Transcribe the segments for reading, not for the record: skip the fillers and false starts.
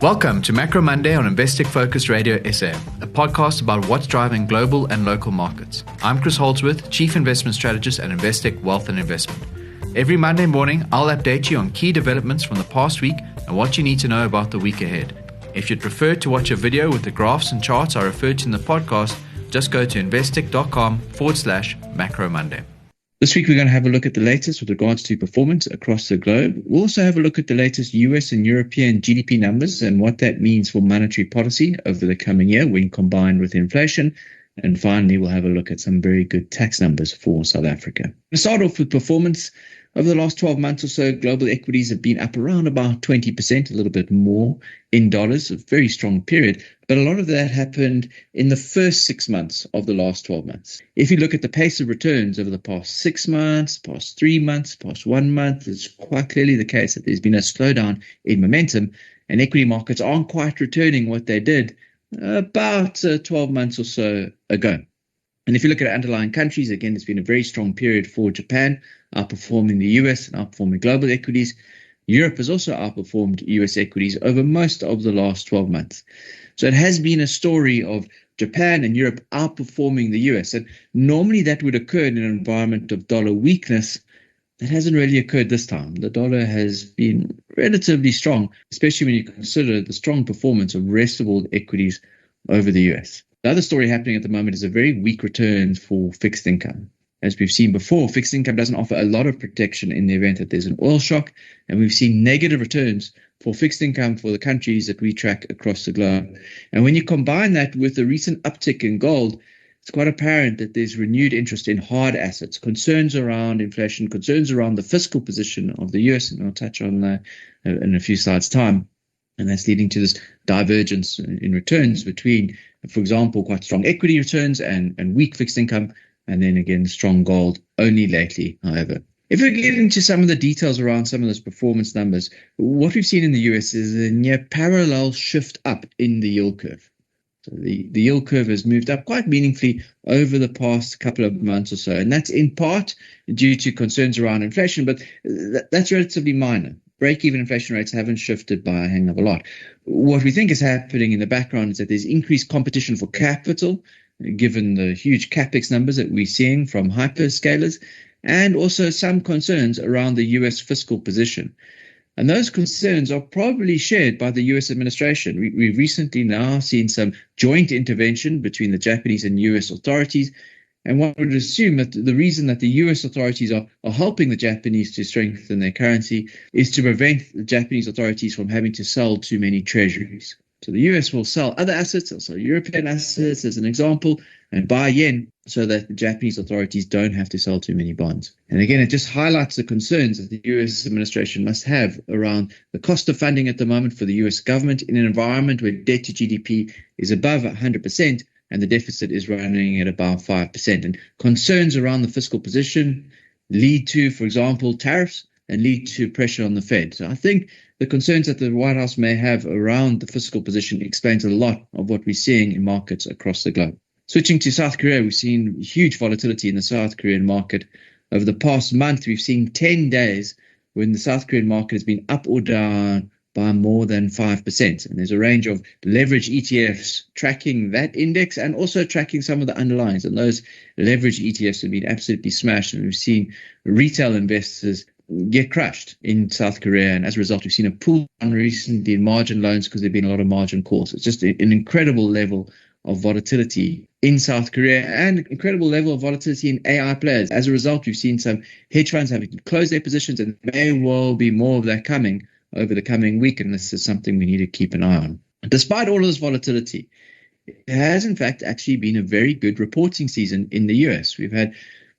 Welcome to Macro Monday on Investec Focus Radio SA, a podcast about what's driving global and local markets. I'm Chris Holdsworth, Chief Investment Strategist at Investec Wealth and Investment. Every Monday morning, I'll update you on key developments from the past week and what you need to know about the week ahead. If you'd prefer to watch a video with the graphs and charts I referred to in the podcast, just go to investec.com/Macro Monday. This week, we're going to have a look at the latest with regards to performance across the globe. We'll also have a look at the latest US and European GDP numbers and what that means for monetary policy over the coming year when combined with inflation. And finally, we'll have a look at some very good tax numbers for South Africa. We'll start off with performance. Over the last 12 months or so, global equities have been up around about 20%, a little bit more in dollars, a very strong period. But a lot of that happened in the first 6 months of the last 12 months. If you look at the pace of returns over the past 6 months, past 3 months, past 1 month, it's quite clearly the case that there's been a slowdown in momentum and equity markets aren't quite returning what they did about 12 months or so ago. And if you look at underlying countries, again, it's been a very strong period for Japan, outperforming the US and outperforming global equities. Europe has also outperformed US equities over most of the last 12 months. So it has been a story of Japan and Europe outperforming the US. And normally that would occur in an environment of dollar weakness. That hasn't really occurred this time. The dollar has been relatively strong, especially when you consider the strong performance of rest of world equities over the US. The other story happening at the moment is a very weak return for fixed income. As we've seen before, fixed income doesn't offer a lot of protection in the event that there's an oil shock, and we've seen negative returns for fixed income for the countries that we track across the globe. And when you combine that with the recent uptick in gold, it's quite apparent that there's renewed interest in hard assets, concerns around inflation, concerns around the fiscal position of the US, and I'll touch on that in a few slides' time. And that's leading to this divergence in returns between, for example, quite strong equity returns and weak fixed income, and then again, strong gold only lately, however. If we get into some of the details around some of those performance numbers, what we've seen in the US is a near parallel shift up in the yield curve. So the yield curve has moved up quite meaningfully over the past couple of months or so, and that's in part due to concerns around inflation, but that's relatively minor. Break-even inflation rates haven't shifted by a hang of a lot. What we think is happening in the background is that there's increased competition for capital, given the huge capex numbers that we're seeing from hyperscalers, and also some concerns around the US fiscal position. And those concerns are probably shared by the US administration. We've recently now seen some joint intervention between the Japanese and US authorities. And one would assume that the reason that the US authorities are helping the Japanese to strengthen their currency is to prevent the Japanese authorities from having to sell too many treasuries. So the US will sell other assets, also European assets as an example, and buy yen so that the Japanese authorities don't have to sell too many bonds. And again, it just highlights the concerns that the US administration must have around the cost of funding at the moment for the US government in an environment where debt to GDP is above 100%. And the deficit is running at about 5%. And concerns around the fiscal position lead to, for example, tariffs and lead to pressure on the Fed. So I think the concerns that the White House may have around the fiscal position explains a lot of what we're seeing in markets across the globe. Switching to South Korea, we've seen huge volatility in the South Korean market. Over the past month, we've seen 10 days when the South Korean market has been up or down by more than 5%. And there's a range of leverage ETFs tracking that index and also tracking some of the underlyings. And those leverage ETFs have been absolutely smashed. And we've seen retail investors get crushed in South Korea. And as a result, we've seen a pull down recently in margin loans because there have been a lot of margin calls. It's just an incredible level of volatility in South Korea and incredible level of volatility in AI players. As a result, we've seen some hedge funds having to close their positions, and there may well be more of that coming over the coming week, and this is something we need to keep an eye on. Despite all of this volatility, it has in fact actually been a very good reporting season in the US. We've had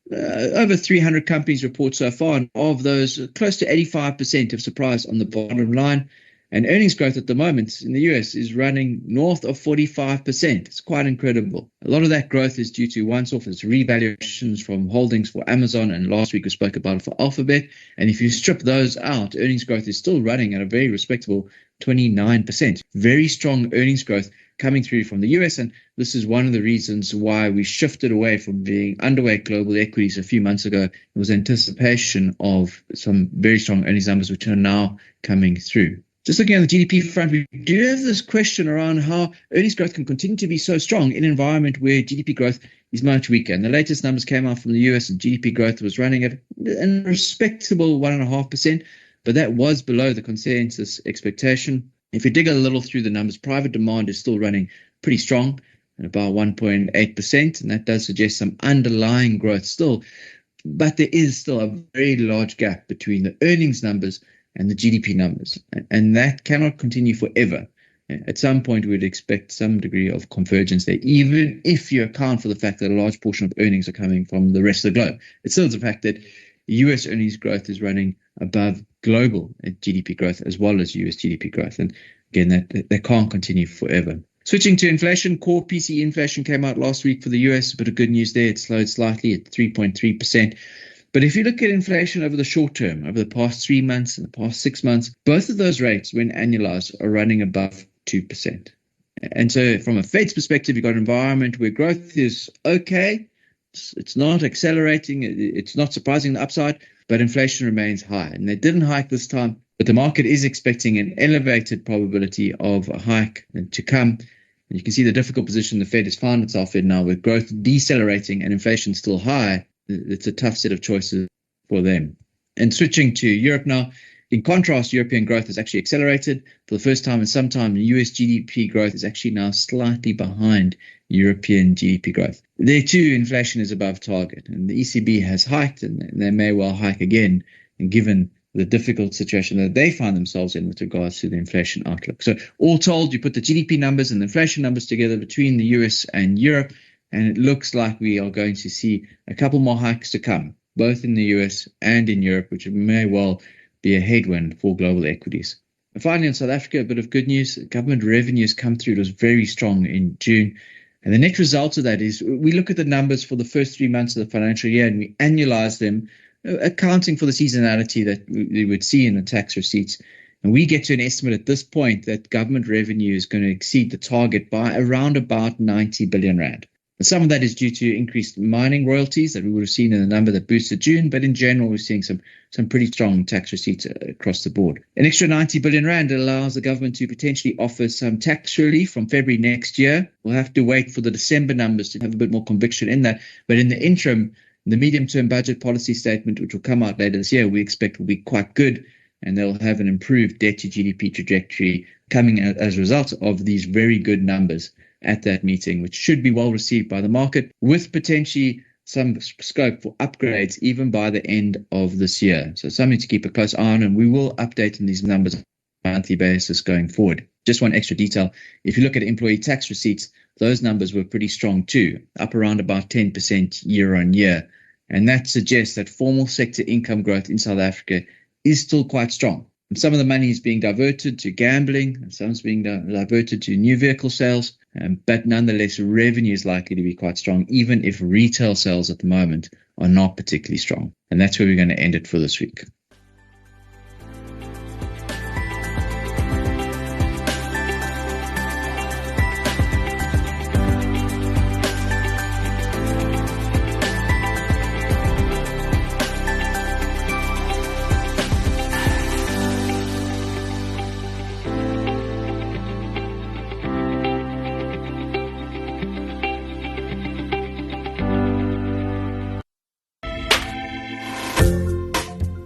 over 300 companies report so far, and of those, close to 85% have surprised on the bottom line. And earnings growth at the moment in the US is running north of 45%. It's quite incredible. A lot of that growth is due to once-off revaluations from holdings for Amazon, and last week we spoke about it for Alphabet. And if you strip those out, earnings growth is still running at a very respectable 29%. Very strong earnings growth coming through from the US, and this is one of the reasons why we shifted away from being underweight global equities a few months ago. It was anticipation of some very strong earnings numbers which are now coming through. Just looking at the GDP front, we do have this question around how earnings growth can continue to be so strong in an environment where GDP growth is much weaker. And the latest numbers came out from the US, and GDP growth was running at a respectable 1.5%, but that was below the consensus expectation. If you dig a little through the numbers, private demand is still running pretty strong at about 1.8%, and that does suggest some underlying growth still. But there is still a very large gap between the earnings numbers and the GDP numbers, and that cannot continue forever. At some point, we would expect some degree of convergence there, even if you account for the fact that a large portion of earnings are coming from the rest of the globe. It's still the fact that US earnings growth is running above global GDP growth as well as US GDP growth. And again, that can't continue forever. Switching to inflation, core PCE inflation came out last week for the US. A bit of good news there. It slowed slightly at 3.3%. But if you look at inflation over the short term, over the past 3 months and the past 6 months, both of those rates, when annualized, are running above 2%. And so from a Fed's perspective, you've got an environment where growth is okay. It's not accelerating. It's not surprising the upside, but inflation remains high. And they didn't hike this time, but the market is expecting an elevated probability of a hike to come. And you can see the difficult position the Fed has found itself in now, with growth decelerating and inflation still high. It's a tough set of choices for them. And switching to Europe now, in contrast, European growth has actually accelerated. For the first time in some time, US GDP growth is actually now slightly behind European GDP growth. There too, inflation is above target, and the ECB has hiked, and they may well hike again, and given the difficult situation that they find themselves in with regards to the inflation outlook. So all told, you put the GDP numbers and the inflation numbers together between the US and Europe, and it looks like we are going to see a couple more hikes to come, both in the US and in Europe, which may well be a headwind for global equities. And finally, in South Africa, a bit of good news. Government revenues come through. It was very strong in June. And the net result of that is we look at the numbers for the first 3 months of the financial year and we annualize them, accounting for the seasonality that we would see in the tax receipts. And we get to an estimate at this point that government revenue is going to exceed the target by around about 90 billion rand. And some of that is due to increased mining royalties that we would have seen in the number that boosted June, but in general, we're seeing some pretty strong tax receipts across the board. An extra 90 billion rand allows the government to potentially offer some tax relief from February next year. We'll have to wait for the December numbers to have a bit more conviction in that. But in the interim, the medium-term budget policy statement, which will come out later this year, we expect will be quite good, and they'll have an improved debt-to-GDP trajectory coming as a result of these very good numbers at that meeting, which should be well received by the market, with potentially some scope for upgrades even by the end of this year. So something to keep a close eye on, and we will update on these numbers on a monthly basis going forward. Just one extra detail. If you look at employee tax receipts, those numbers were pretty strong too, up around about 10% year on year. And that suggests that formal sector income growth in South Africa is still quite strong. And some of the money is being diverted to gambling, and some is being diverted to new vehicle sales. But nonetheless, revenue is likely to be quite strong, even if retail sales at the moment are not particularly strong. And that's where we're going to end it for this week.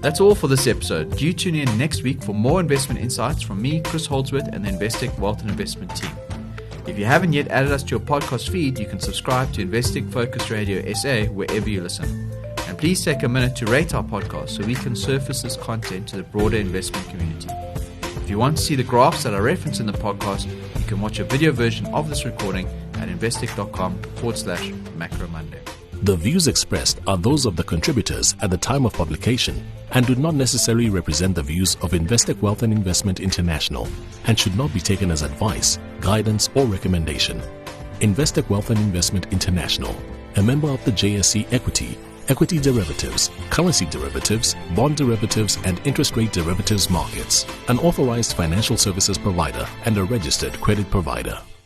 That's all for this episode. Do tune in next week for more investment insights from me, Chris Holdsworth, and the Investec Wealth and Investment team. If you haven't yet added us to your podcast feed, you can subscribe to Investec Focus Radio SA wherever you listen. And please take a minute to rate our podcast so we can surface this content to the broader investment community. If you want to see the graphs that I reference in the podcast, you can watch a video version of this recording at investec.com/Macro Monday. The views expressed are those of the contributors at the time of publication and do not necessarily represent the views of Investec Wealth and Investment International and should not be taken as advice, guidance, or recommendation. Investec Wealth and Investment International, a member of the JSE Equity derivatives, currency derivatives, bond derivatives, and interest rate derivatives markets, an authorized financial services provider and a registered credit provider.